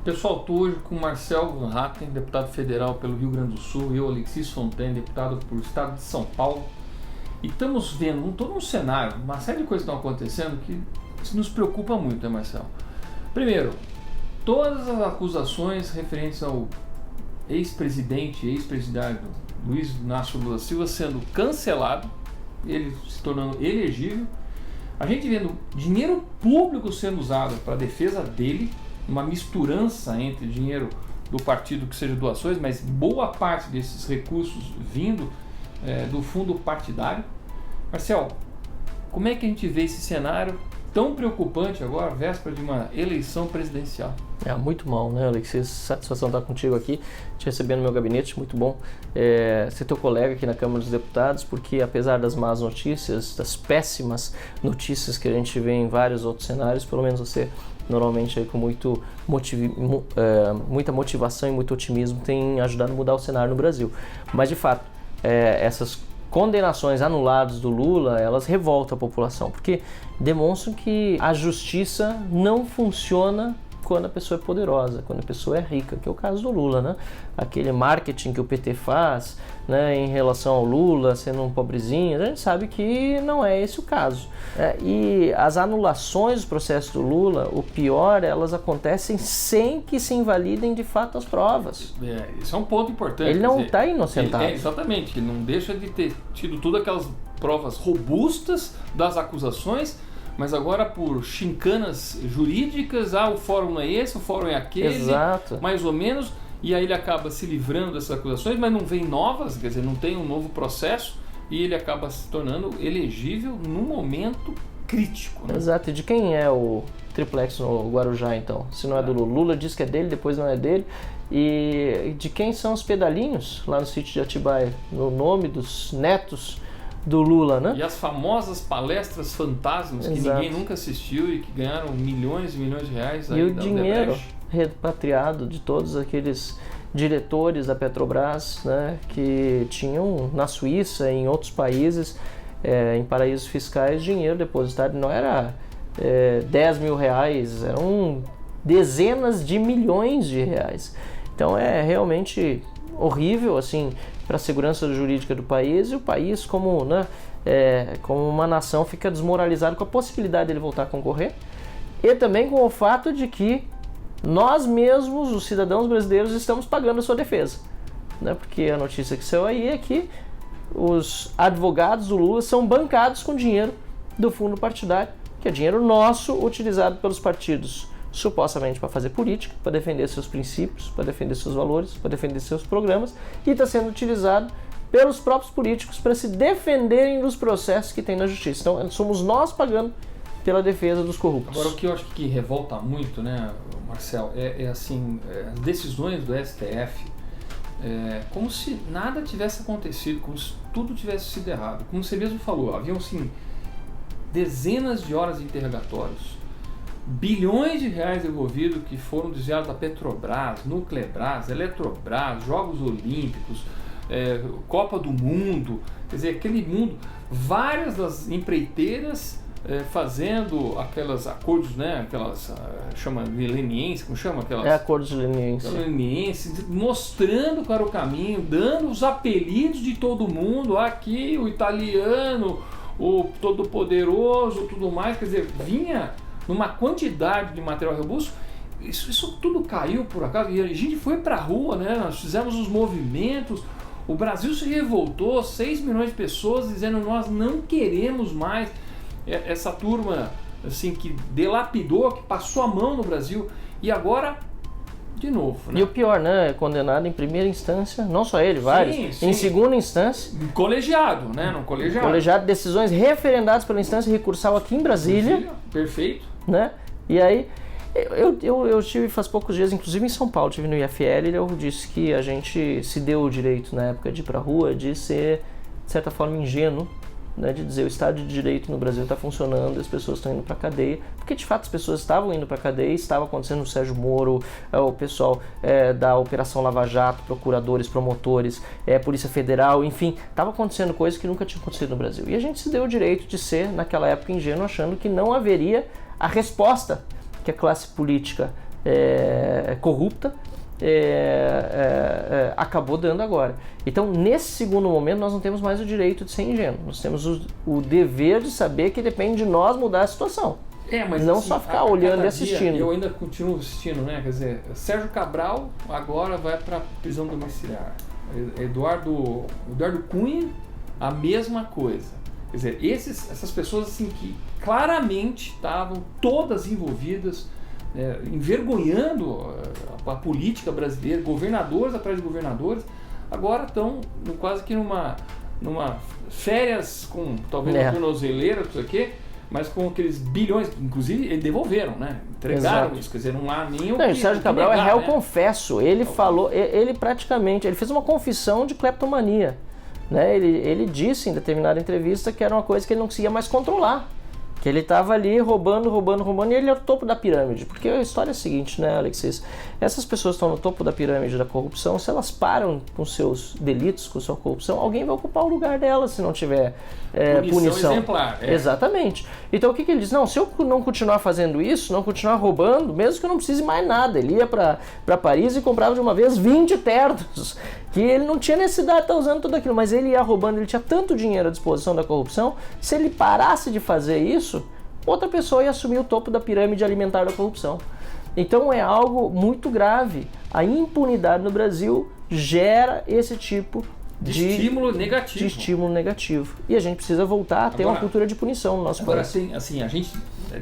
Pessoal, estou hoje com o Marcel Van Hatten, deputado federal pelo Rio Grande do Sul, eu, Alexis Fontaine, deputado por Estado de São Paulo. E estamos vendo todo um cenário, uma série de coisas que estão acontecendo que nos preocupa muito, né, Marcel? Primeiro, todas as acusações referentes ao ex-presidente Luiz Inácio Lula Silva sendo cancelado, ele se tornando elegível, a gente vendo dinheiro público sendo usado para a defesa dele, uma misturança entre dinheiro do partido que seja doações, mas boa parte desses recursos vindo do fundo partidário. Marcel, como é que a gente vê esse cenário tão preocupante agora, véspera de uma eleição presidencial? Muito mal, né, Alexis? Satisfação estar contigo aqui, te recebendo no meu gabinete, muito bom ser teu colega aqui na Câmara dos Deputados, porque apesar das más notícias, das péssimas notícias que a gente vê em vários outros cenários, pelo menos você normalmente aí com muita motivação e muito otimismo tem ajudado a mudar o cenário no Brasil. Mas de fato, essas condenações anuladas do Lula, elas revoltam a população, porque demonstram que a justiça não funciona quando a pessoa é poderosa, quando a pessoa é rica, que é o caso do Lula, né? Aquele marketing que o PT faz, né, em relação ao Lula sendo um pobrezinho, a gente sabe que não é esse o caso. E as anulações do processo do Lula, o pior, elas acontecem sem que se invalidem de fato as provas. Isso é um ponto importante. Ele não está inocentado. Exatamente, ele não deixa de ter tido todas aquelas provas robustas das acusações, mas agora por chincanas jurídicas, o fórum não é esse, o fórum é aquele, exato, mais ou menos, e aí ele acaba se livrando dessas acusações, mas não vem novas, quer dizer, não tem um novo processo, e ele acaba se tornando elegível num momento crítico, né? Exato, e de quem é o triplex no Guarujá então? Se não é do Lula, Lula diz que é dele, depois não é dele, e de quem são os pedalinhos lá no sítio de Atibaia? No nome dos netos do Lula, né? E as famosas palestras fantasmas que ninguém nunca assistiu e que ganharam milhões e milhões de reais. E o dinheiro repatriado de todos aqueles diretores da Petrobras, né, que tinham na Suíça e em outros países, em paraísos fiscais, dinheiro depositado. Não era 10 mil reais, eram dezenas de milhões de reais. Então é realmente horrível, assim, para a segurança jurídica do país, e o país como uma nação fica desmoralizado com a possibilidade dele voltar a concorrer, e também com o fato de que nós mesmos, os cidadãos brasileiros, estamos pagando a sua defesa, né? Porque a notícia que saiu aí é que os advogados do Lula são bancados com dinheiro do fundo partidário, que é dinheiro nosso utilizado pelos partidos supostamente para fazer política, para defender seus princípios, para defender seus valores, para defender seus programas, e está sendo utilizado pelos próprios políticos para se defenderem dos processos que tem na justiça. Então, somos nós pagando pela defesa dos corruptos. Agora, o que eu acho que revolta muito, né, Marcel, as decisões do STF, como se nada tivesse acontecido, como se tudo tivesse sido errado. Como você mesmo falou, haviam, assim, dezenas de horas de interrogatórios, bilhões de reais envolvidos que foram desviados da Petrobras, Nuclebras, Eletrobras, Jogos Olímpicos, Copa do Mundo, quer dizer, aquele mundo, várias das empreiteiras fazendo aquelas acordos, né, aquelas chama lenienses, como chama aquelas? Acordos lenienses, mostrando para o caminho, dando os apelidos de todo mundo, aqui o italiano, o todo-poderoso, tudo mais, quer dizer, vinha numa quantidade de material robusto. Isso tudo caiu por acaso, e a gente foi pra rua, né? Nós fizemos os movimentos, o Brasil se revoltou, 6 milhões de pessoas dizendo: nós não queremos mais essa turma assim, que dilapidou, que passou a mão no Brasil, e agora de novo, né? E o pior, né? Condenado em primeira instância, não só ele, vários. Sim. Em segunda instância. Colegiado, né? Não colegiado, decisões referendadas pela instância recursal aqui em Brasília. Perfeito. Né? E aí, eu estive faz poucos dias, inclusive em São Paulo, estive no IFL, e eu disse que a gente se deu o direito, na época de ir pra rua, de ser, de certa forma, ingênuo, né, de dizer o Estado de Direito no Brasil está funcionando, as pessoas estão indo para a cadeia, porque de fato as pessoas estavam indo para a cadeia, estava acontecendo no Sérgio Moro, o pessoal da Operação Lava Jato, procuradores, promotores, Polícia Federal, enfim, estava acontecendo coisas que nunca tinham acontecido no Brasil. E a gente se deu o direito de ser, naquela época, ingênuo, achando que não haveria a resposta que a classe política corrupta, acabou dando agora. Então, nesse segundo momento, nós não temos mais o direito de ser ingênuo. Nós temos o dever de saber que depende de nós mudar a situação. Mas não assim, só ficar olhando e assistindo. Eu ainda continuo assistindo, né? Quer dizer, Sérgio Cabral agora vai para prisão domiciliar. Eduardo Cunha, a mesma coisa. Quer dizer, essas pessoas assim que claramente estavam todas envolvidas, envergonhando a política brasileira, governadores atrás de governadores, agora estão quase que numa férias com talvez uma tornozeleira, não sei o quê, mas com aqueles bilhões, inclusive eles devolveram, né? Entregaram isso, quer dizer, não há nem o que o Sérgio Cabral negar, é réu né? confesso, ele falou, ele fez uma confissão de cleptomania, né? Ele disse em determinada entrevista que era uma coisa que ele não conseguia mais controlar, que ele estava ali roubando e ele era o topo da pirâmide, porque a história é a seguinte, né, Alexis? Essas pessoas estão no topo da pirâmide da corrupção, se elas param com seus delitos, com sua corrupção, alguém vai ocupar o lugar delas se não tiver punição exemplar. Exatamente. Então o que ele diz? Não, se eu não continuar fazendo isso, não continuar roubando, mesmo que eu não precise mais nada, ele ia para Paris e comprava de uma vez 20 ternos, que ele não tinha necessidade de estar usando tudo aquilo, mas ele ia roubando, ele tinha tanto dinheiro à disposição da corrupção, se ele parasse de fazer isso, outra pessoa ia assumir o topo da pirâmide alimentar da corrupção. Então é algo muito grave. A impunidade no Brasil gera esse tipo de estímulo negativo. E a gente precisa voltar a ter uma cultura de punição no nosso país. Agora, assim, a gente,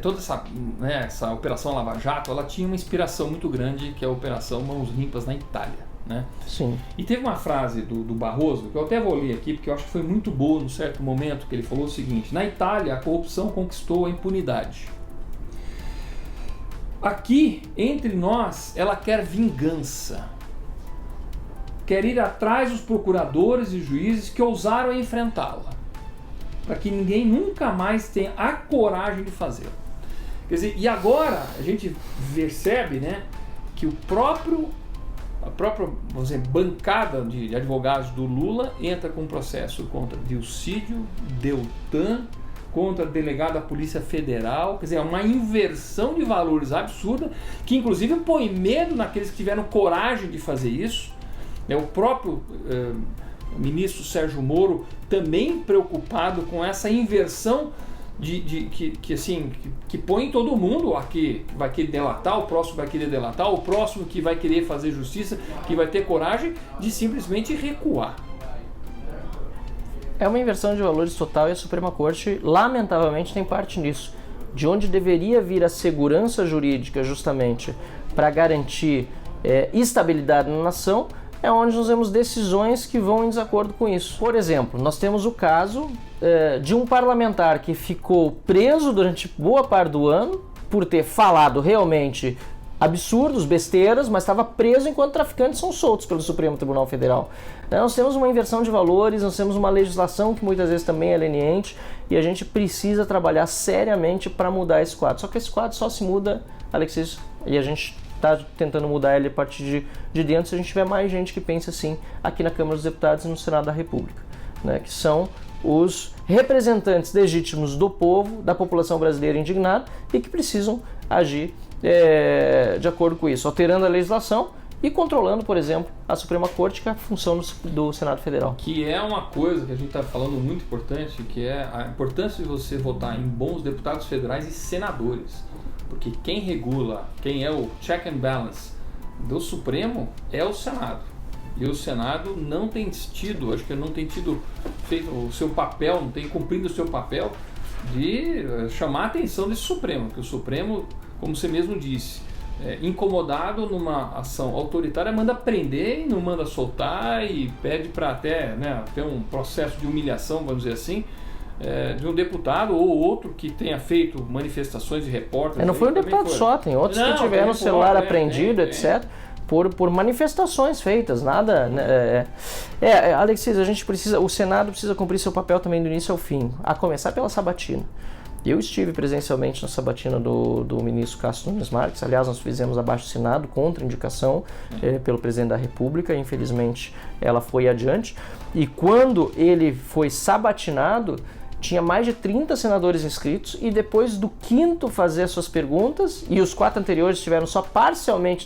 toda essa Operação Lava Jato, ela tinha uma inspiração muito grande, que é a Operação Mãos Limpas na Itália, né? Sim. E teve uma frase do Barroso, que eu até vou ler aqui, porque eu acho que foi muito boa num certo momento, que ele falou o seguinte: na Itália, a corrupção conquistou a impunidade. Aqui, entre nós, ela quer vingança. Quer ir atrás dos procuradores e juízes que ousaram enfrentá-la, para que ninguém nunca mais tenha a coragem de fazê-lo. Quer dizer, e agora a gente percebe, né, que a própria, vamos dizer, bancada de advogados do Lula entra com um processo contra Dilcídio, Deltan, contra delegado da Polícia Federal. Quer dizer, é uma inversão de valores absurda, que inclusive põe medo naqueles que tiveram coragem de fazer isso. O próprio ministro Sérgio Moro também preocupado com essa inversão que põe todo mundo aqui, que vai querer delatar, o próximo vai querer delatar, o próximo que vai querer fazer justiça, que vai ter coragem de simplesmente recuar. É uma inversão de valores total e a Suprema Corte, lamentavelmente, tem parte nisso. De onde deveria vir a segurança jurídica justamente para garantir estabilidade na nação, é onde nós vemos decisões que vão em desacordo com isso. Por exemplo, nós temos o caso de um parlamentar que ficou preso durante boa parte do ano por ter falado realmente absurdos, besteiras, mas estava preso enquanto traficantes são soltos pelo Supremo Tribunal Federal. Nós temos uma inversão de valores, nós temos uma legislação que muitas vezes também é leniente e a gente precisa trabalhar seriamente para mudar esse quadro. Só que esse quadro só se muda, Alexis, e a gente está tentando mudar ele a partir de dentro se a gente tiver mais gente que pensa assim aqui na Câmara dos Deputados e no Senado da República, né, que são os representantes legítimos do povo, da população brasileira indignada e que precisam agir de acordo com isso, alterando a legislação e controlando, por exemplo, a Suprema Corte, que é a função do Senado Federal. Que é uma coisa que a gente está falando muito importante, que é a importância de você votar em bons deputados federais e senadores. Porque quem regula, quem é o check and balance do Supremo é o Senado. E o Senado não tem tido, acho que não tem tido feito o seu papel, não tem cumprido o seu papel de chamar a atenção desse Supremo. Que o Supremo, como você mesmo disse, incomodado numa ação autoritária, manda prender e não manda soltar e pede para até ter um processo de humilhação, vamos dizer assim, de um deputado ou outro que tenha feito manifestações de repórteres. Não foi um deputado só, tem outros que tiveram o celular apreendido, etc., por manifestações feitas, nada... Alexis, o Senado precisa cumprir seu papel também do início ao fim, a começar pela sabatina. Eu estive presencialmente na sabatina do ministro Cássio Nunes Marques. Aliás, nós fizemos abaixo-assinado contra indicação pelo presidente da República. Infelizmente, ela foi adiante. E quando ele foi sabatinado, tinha mais de 30 senadores inscritos e depois do quinto fazer as suas perguntas, e os 4 anteriores tiveram só parcialmente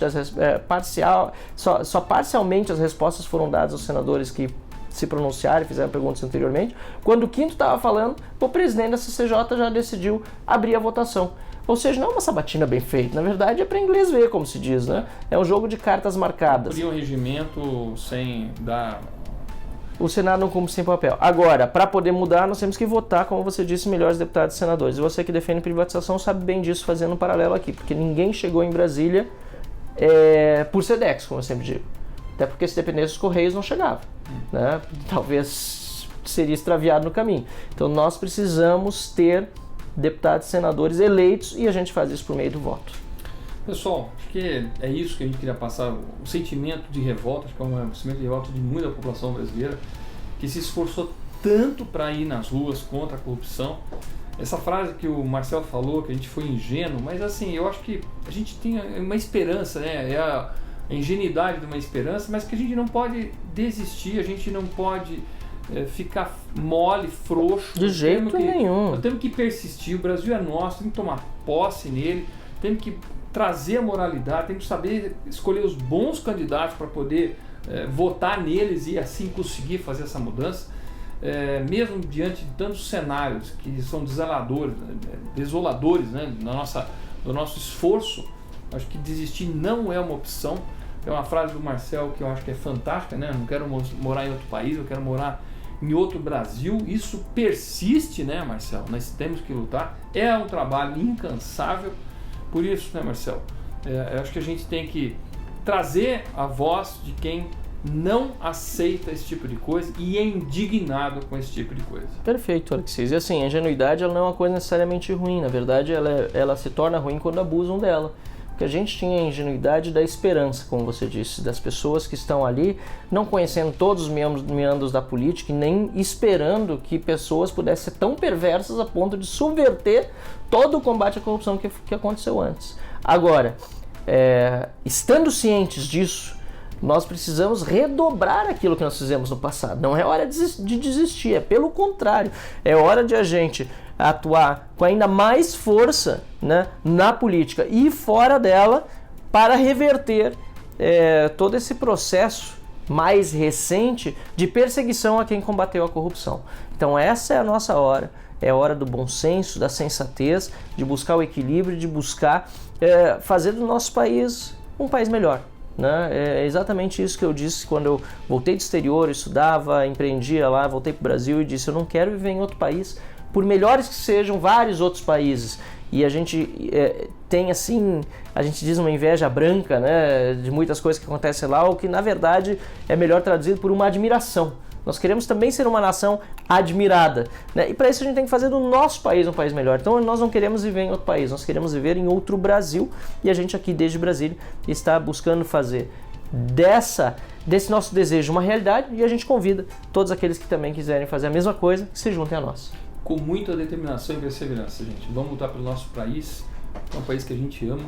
parcialmente as respostas foram dadas aos senadores que se pronunciaram e fizeram perguntas anteriormente. Quando o quinto estava falando, o presidente da CCJ já decidiu abrir a votação. Ou seja, não é uma sabatina bem feita, na verdade é para inglês ver, como se diz, né? É um jogo de cartas marcadas. Cumprir um regimento sem dar... O Senado não cumpre sem papel. Agora, para poder mudar, nós temos que votar, como você disse, melhores deputados e senadores. E você que defende privatização sabe bem disso, fazendo um paralelo aqui, porque ninguém chegou em Brasília por Sedex, como eu sempre digo. Até porque se dependesse dos Correios não chegava, né? Talvez seria extraviado no caminho. Então nós precisamos ter deputados e senadores eleitos e a gente faz isso por meio do voto. Pessoal, acho que é isso que a gente queria passar, o sentimento de revolta, acho que é um sentimento de revolta de muita população brasileira, que se esforçou tanto para ir nas ruas contra a corrupção. Essa frase que o Marcel falou, que a gente foi ingênuo, mas assim, eu acho que a gente tem uma esperança, né? É a ingenuidade de uma esperança, mas que a gente não pode desistir, a gente não pode ficar mole, frouxo. De jeito nenhum. Nós temos que persistir, o Brasil é nosso, temos que tomar posse nele, temos que trazer a moralidade, temos que saber escolher os bons candidatos para poder votar neles e assim conseguir fazer essa mudança. Mesmo diante de tantos cenários que são desoladores, né, do nosso esforço, acho que desistir não é uma opção. É uma frase do Marcel que eu acho que é fantástica, né? Não quero morar em outro país, eu quero morar em outro Brasil. Isso persiste, né, Marcel? Nós temos que lutar. É um trabalho incansável. Por isso, né, Marcel? Eu acho que a gente tem que trazer a voz de quem não aceita esse tipo de coisa e é indignado com esse tipo de coisa. Perfeito, Alexis. E assim, a ingenuidade ela não é uma coisa necessariamente ruim. Na verdade, ela se torna ruim quando abusam dela. Porque a gente tinha a ingenuidade da esperança, como você disse, das pessoas que estão ali, não conhecendo todos os meandros da política e nem esperando que pessoas pudessem ser tão perversas a ponto de subverter todo o combate à corrupção que aconteceu antes. Agora, estando cientes disso, nós precisamos redobrar aquilo que nós fizemos no passado. Não é hora de desistir, é pelo contrário. É hora de a gente atuar com ainda mais força, né, na política e fora dela para reverter todo esse processo mais recente de perseguição a quem combateu a corrupção. Então essa é a nossa hora. É hora do bom senso, da sensatez, de buscar o equilíbrio, de buscar fazer do nosso país um país melhor. Né? É exatamente isso que eu disse quando eu voltei do exterior, estudava, empreendia lá, voltei para o Brasil e disse: eu não quero viver em outro país, por melhores que sejam vários outros países. E a gente tem assim, a gente diz uma inveja branca, né, de muitas coisas que acontecem lá, o que na verdade é melhor traduzido por uma admiração. Nós queremos também ser uma nação admirada, né? E para isso a gente tem que fazer do nosso país um país melhor. Então nós não queremos viver em outro país, nós queremos viver em outro Brasil. E a gente aqui desde Brasília está buscando fazer desse nosso desejo uma realidade. E a gente convida todos aqueles que também quiserem fazer a mesma coisa, que se juntem a nós. Com muita determinação e perseverança, gente. Vamos lutar pelo nosso país, é um país que a gente ama,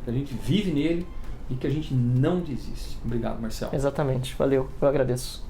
que a gente vive nele e que a gente não desiste. Obrigado, Marcel. Exatamente, valeu, eu agradeço.